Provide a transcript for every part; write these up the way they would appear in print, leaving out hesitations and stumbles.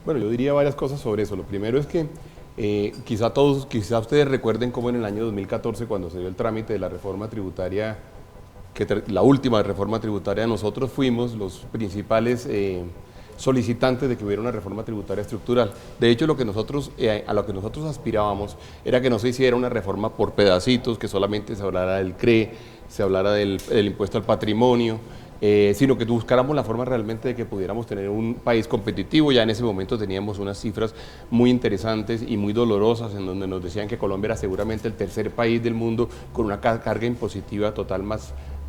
Bueno, yo diría varias cosas sobre eso. Lo primero es que quizá ustedes recuerden cómo en el año 2014, cuando se dio el trámite de la reforma tributaria, la última reforma tributaria, nosotros fuimos los principales solicitantes de que hubiera una reforma tributaria estructural. De hecho, a lo que nosotros aspirábamos era que no se hiciera una reforma por pedacitos, que solamente se hablara del CRE, se hablara del impuesto al patrimonio, sino que buscáramos la forma realmente de que pudiéramos tener un país competitivo. Ya en ese momento teníamos unas cifras muy interesantes y muy dolorosas, en donde nos decían que Colombia era seguramente el tercer país del mundo con una carga impositiva total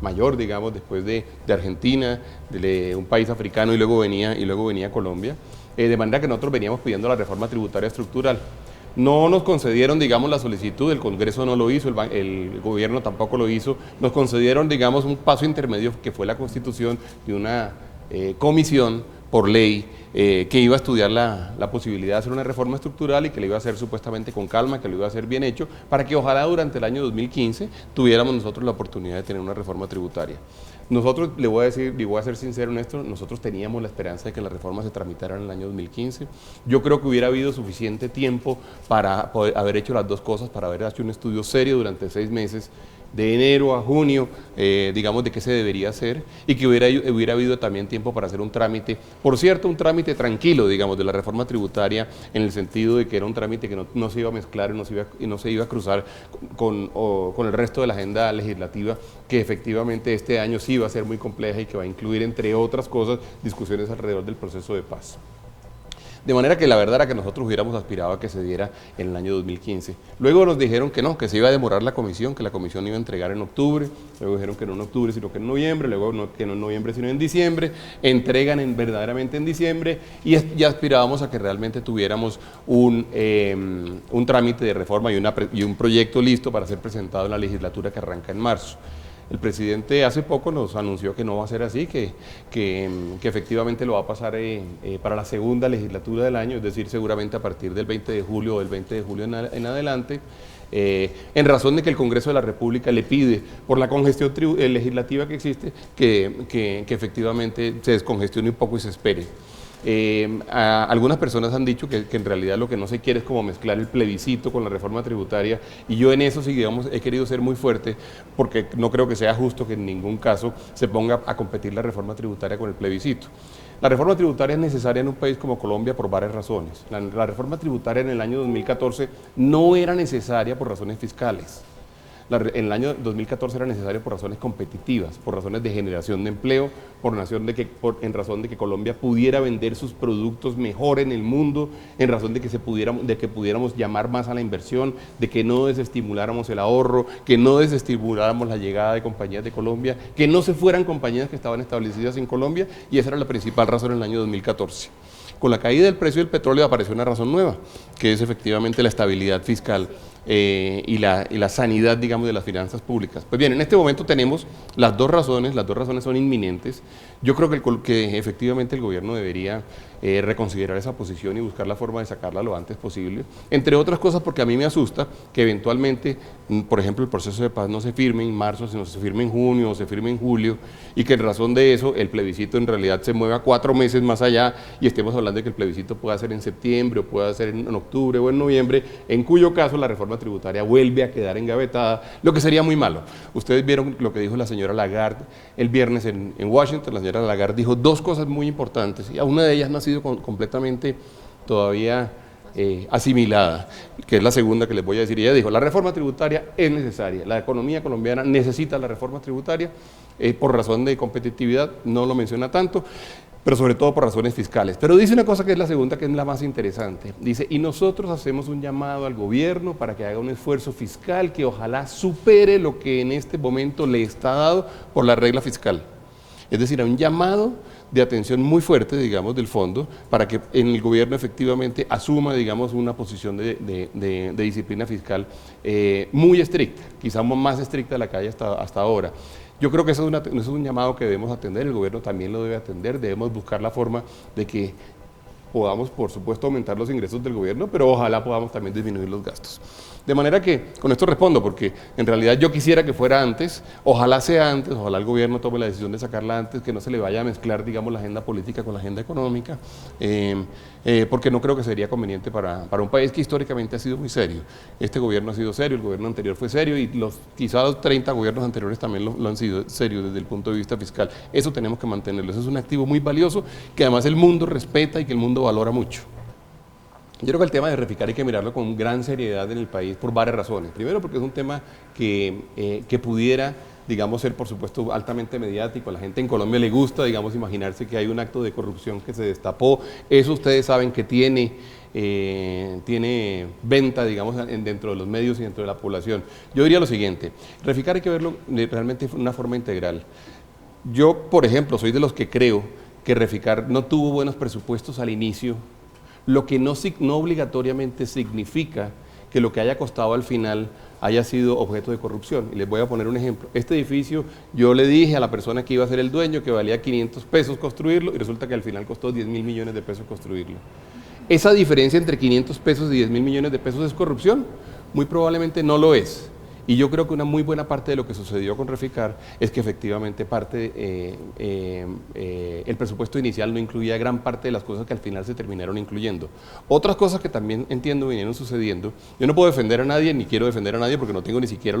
mayor, digamos, después de Argentina, de un país africano, y luego venía Colombia. De manera que nosotros veníamos pidiendo la reforma tributaria estructural. No nos concedieron, digamos, la solicitud, el Congreso no lo hizo, el gobierno tampoco lo hizo, nos concedieron, digamos, un paso intermedio que fue la constitución de una comisión por ley que iba a estudiar la posibilidad de hacer una reforma estructural y que lo iba a hacer supuestamente con calma, que lo iba a hacer bien hecho, para que ojalá durante el año 2015 tuviéramos nosotros la oportunidad de tener una reforma tributaria. Nosotros, le voy a ser sincero en esto, nosotros teníamos la esperanza de que la reforma se tramitara en el año 2015. Yo creo que hubiera habido suficiente tiempo para poder haber hecho las dos cosas, para haber hecho un estudio serio durante 6 meses, de enero a junio, digamos, de qué se debería hacer, y que hubiera habido también tiempo para hacer un trámite, por cierto, un trámite tranquilo, digamos, de la reforma tributaria, en el sentido de que era un trámite que no se iba a mezclar y no se iba a cruzar con el resto de la agenda legislativa, que efectivamente este año sí va a ser muy compleja y que va a incluir, entre otras cosas, discusiones alrededor del proceso de paz. De manera que la verdad era que nosotros hubiéramos aspirado a que se diera en el año 2015. Luego nos dijeron que no, que se iba a demorar la comisión, que la comisión iba a entregar en octubre, luego dijeron que no en octubre, sino que en noviembre, luego que no en noviembre, sino en diciembre, entregan verdaderamente en diciembre, y ya aspirábamos a que realmente tuviéramos un trámite de reforma y un proyecto listo para ser presentado en la legislatura que arranca en marzo. El presidente hace poco nos anunció que no va a ser así, que efectivamente lo va a pasar para la segunda legislatura del año, es decir, seguramente a partir del 20 de julio o del 20 de julio en adelante, en razón de que el Congreso de la República le pide, por la congestión legislativa que existe, que efectivamente se descongestione un poco y se espere. Algunas personas han dicho que en realidad lo que no se quiere es como mezclar el plebiscito con la reforma tributaria, y yo en eso sí, digamos, he querido ser muy fuerte, porque no creo que sea justo que en ningún caso se ponga a competir la reforma tributaria con el plebiscito. La reforma tributaria es necesaria en un país como Colombia por varias razones. La reforma tributaria en el año 2014 no era necesaria por razones fiscales. En el año 2014 era necesario por razones competitivas, por razones de generación de empleo, en razón de que Colombia pudiera vender sus productos mejor en el mundo, en razón de que pudiéramos llamar más a la inversión, de que no desestimuláramos el ahorro, que no desestimuláramos la llegada de compañías de Colombia, que no se fueran compañías que estaban establecidas en Colombia, y esa era la principal razón en el año 2014. Con la caída del precio del petróleo apareció una razón nueva, que es efectivamente la estabilidad fiscal y la sanidad, digamos, de las finanzas públicas. Pues bien, en este momento tenemos las dos razones son inminentes. Yo creo que efectivamente el gobierno debería reconsiderar esa posición y buscar la forma de sacarla lo antes posible, entre otras cosas porque a mí me asusta que eventualmente, por ejemplo, el proceso de paz no se firme en marzo, sino se firme en junio o se firme en julio, y que en razón de eso el plebiscito en realidad se mueva 4 meses más allá y estemos hablando de que el plebiscito pueda ser en septiembre o pueda ser en octubre o en noviembre, en cuyo caso la reforma tributaria vuelve a quedar engavetada, lo que sería muy malo. Ustedes vieron lo que dijo la señora Lagarde el viernes en Washington. La señora Lagarde dijo 2 cosas muy importantes, y a una de ellas no ha sido completamente todavía asimilada, que es la segunda que les voy a decir. Ella dijo: la reforma tributaria es necesaria, la economía colombiana necesita la reforma tributaria por razón de competitividad, no lo menciona tanto, pero sobre todo por razones fiscales. Pero dice una cosa que es la segunda, que es la más interesante. Dice: y nosotros hacemos un llamado al gobierno para que haga un esfuerzo fiscal que ojalá supere lo que en este momento le está dado por la regla fiscal. Es decir, un llamado de atención muy fuerte, digamos, del fondo, para que en el gobierno efectivamente asuma, digamos, una posición de disciplina fiscal muy estricta, quizá más estricta de la que hay hasta ahora. Yo creo que eso es un llamado que debemos atender, el gobierno también lo debe atender, debemos buscar la forma de que podamos, por supuesto, aumentar los ingresos del gobierno, pero ojalá podamos también disminuir los gastos. De manera que, con esto respondo, porque en realidad yo quisiera que fuera antes, ojalá sea antes, ojalá el gobierno tome la decisión de sacarla antes, que no se le vaya a mezclar, digamos, la agenda política con la agenda económica, porque no creo que sería conveniente para un país que históricamente ha sido muy serio. Este gobierno ha sido serio, el gobierno anterior fue serio y quizás los 30 gobiernos anteriores también lo han sido serios desde el punto de vista fiscal. Eso tenemos que mantenerlo, eso es un activo muy valioso que además el mundo respeta y que el mundo valora mucho. Yo creo que el tema de Reficar hay que mirarlo con gran seriedad en el país por varias razones. Primero, porque es un tema que pudiera, digamos, ser por supuesto altamente mediático. A la gente en Colombia le gusta, digamos, imaginarse que hay un acto de corrupción que se destapó. Eso ustedes saben que tiene venta, digamos, dentro de los medios y dentro de la población. Yo diría lo siguiente, Reficar hay que verlo realmente de una forma integral. Yo, por ejemplo, soy de los que creo que Reficar no tuvo buenos presupuestos al inicio, lo que no obligatoriamente significa que lo que haya costado al final haya sido objeto de corrupción. Y les voy a poner un ejemplo. Este edificio, yo le dije a la persona que iba a ser el dueño que valía 500 pesos construirlo y resulta que al final costó 10.000 millones de pesos construirlo. ¿Esa diferencia entre 500 pesos y 10.000 millones de pesos es corrupción? Muy probablemente no lo es. Y yo creo que una muy buena parte de lo que sucedió con Reficar es que efectivamente el presupuesto inicial no incluía gran parte de las cosas que al final se terminaron incluyendo. Otras cosas que también entiendo vinieron sucediendo, yo no puedo defender a nadie ni quiero defender a nadie porque no tengo ni siquiera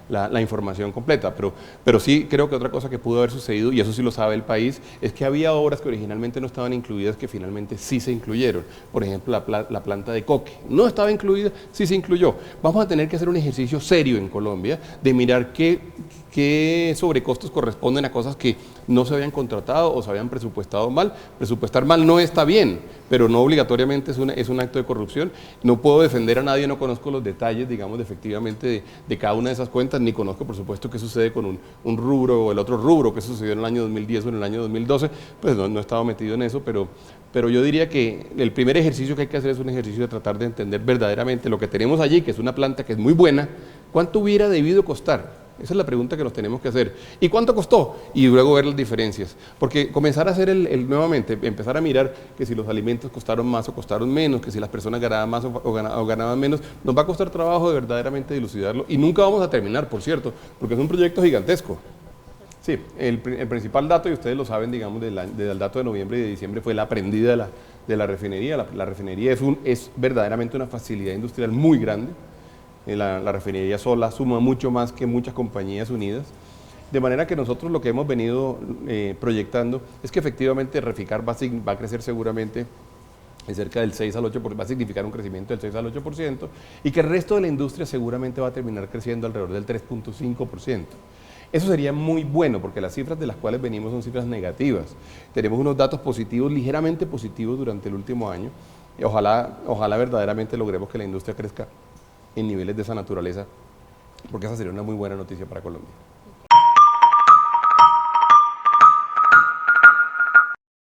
la información completa, pero sí creo que otra cosa que pudo haber sucedido, y eso sí lo sabe el país, es que había obras que originalmente no estaban incluidas que finalmente sí se incluyeron. Por ejemplo, la planta de coque no estaba incluida, sí se incluyó. Vamos a tener que hacer un ejercicio serio en Colombia de mirar qué sobrecostos corresponden a cosas que no se habían contratado o se habían presupuestado mal. Presupuestar mal no está bien, pero no obligatoriamente es un acto de corrupción. No puedo defender a nadie, no conozco los detalles, digamos, efectivamente de cada una de esas cuentas, ni conozco, por supuesto, qué sucede con un rubro o el otro rubro, qué sucedió en el año 2010 o en el año 2012, pues no he estado metido en eso, pero yo diría que el primer ejercicio que hay que hacer es un ejercicio de tratar de entender verdaderamente lo que tenemos allí, que es una planta que es muy buena, ¿cuánto hubiera debido costar? Esa es la pregunta que nos tenemos que hacer. ¿Y cuánto costó? Y luego ver las diferencias. Porque comenzar a hacer nuevamente, empezar a mirar que si los alimentos costaron más o costaron menos, que si las personas ganaban más o ganaban menos, nos va a costar trabajo de verdaderamente dilucidarlo. Y nunca vamos a terminar, por cierto, porque es un proyecto gigantesco. Sí, el principal dato, y ustedes lo saben, digamos, del dato de noviembre y de diciembre, fue la prendida de la refinería. La refinería es verdaderamente una facilidad industrial muy grande. La refinería sola suma mucho más que muchas compañías unidas. De manera que nosotros lo que hemos venido proyectando es que efectivamente Reficar va a crecer seguramente en cerca del 6 al 8%, va a significar un crecimiento del 6 al 8%, y que el resto de la industria seguramente va a terminar creciendo alrededor del 3.5%. Eso sería muy bueno porque las cifras de las cuales venimos son cifras negativas. Tenemos unos datos positivos, ligeramente positivos durante el último año, y ojalá verdaderamente logremos que la industria crezca en niveles de esa naturaleza, porque esa sería una muy buena noticia para Colombia.